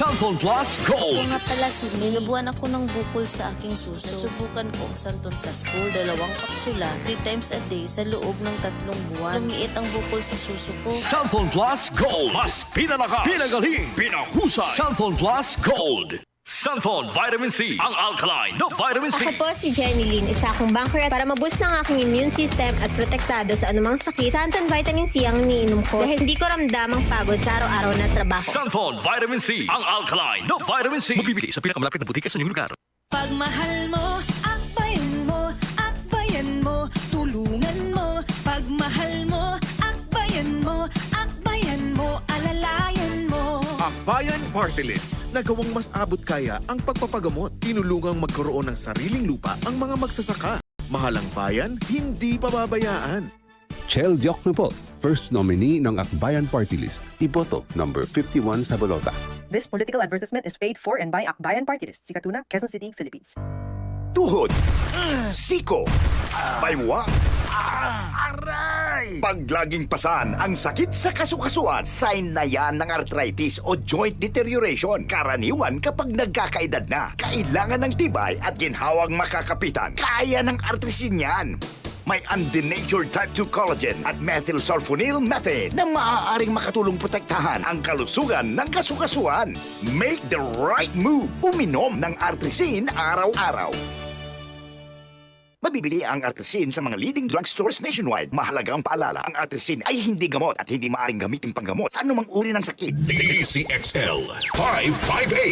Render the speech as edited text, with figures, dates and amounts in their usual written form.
Santon Plus Ito Gold. nga pala si May. Nabuhan ako ng bukol sa aking suso. Nasubukan ko ang Santon Plus Gold, 2 kapsula, 3 times a day sa loob ng 3 buwan. Lumiit ang bukol sa suso ko. Santon Plus Gold. Mas pinalakas, pinagaling, pinahusay. Santon Plus Gold. Santon Vitamin C. Ang alkaline na vitamin C. Ako po si Jenny Lynn, isa akong banker para maboost ng aking immune system at protektado sa anumang sakit. Santon Vitamin C ang iniinom ko dahil hindi ko ramdam ang pagod sa araw-araw na trabaho. Santon Vitamin C. Ang alkaline na vitamin C. Mabibili sa pinakamalapit na butika sa inyong lugar. Pagmahal mo, akbayan mo, akbayan mo, tulungan mo. Pagmahal mo, akbayan mo, akbayan mo, alalayan mo. Akbayan Party List. Nagawang mas abot kaya ang pagpapagamot. Tinulungang magkaroon ng sariling lupa ang mga magsasaka. Mahalang bayan, hindi pababayaan. Chel Diokno po, first nominee ng Akbayan Party List. Iboto, number 51 sa bolota. This political advertisement is paid for and by Akbayan Party List, Sikatuna, Quezon City, Philippines. Tuhod, siko, baywang, aray! Pag laging pasan ang sakit sa kasukasuan, sign na yan ng arthritis o joint deterioration. Karaniwan kapag nagkakaedad na, kailangan ng tibay at ginhawang makakapitan. Kaya ng artrisin yan. May undenatured type 2 collagen at methylsulfonyl methane na maaaring makatulong protektahan ang kalusugan ng kasukasuan. Make the right move. Uminom ng artrisin araw-araw. Mabibili ang artrisin sa mga leading drugstores nationwide. Mahalagang paalala, ang artrisin ay hindi gamot at hindi maaaring gamitin panggamot sa anumang uri ng sakit. DCXL 558.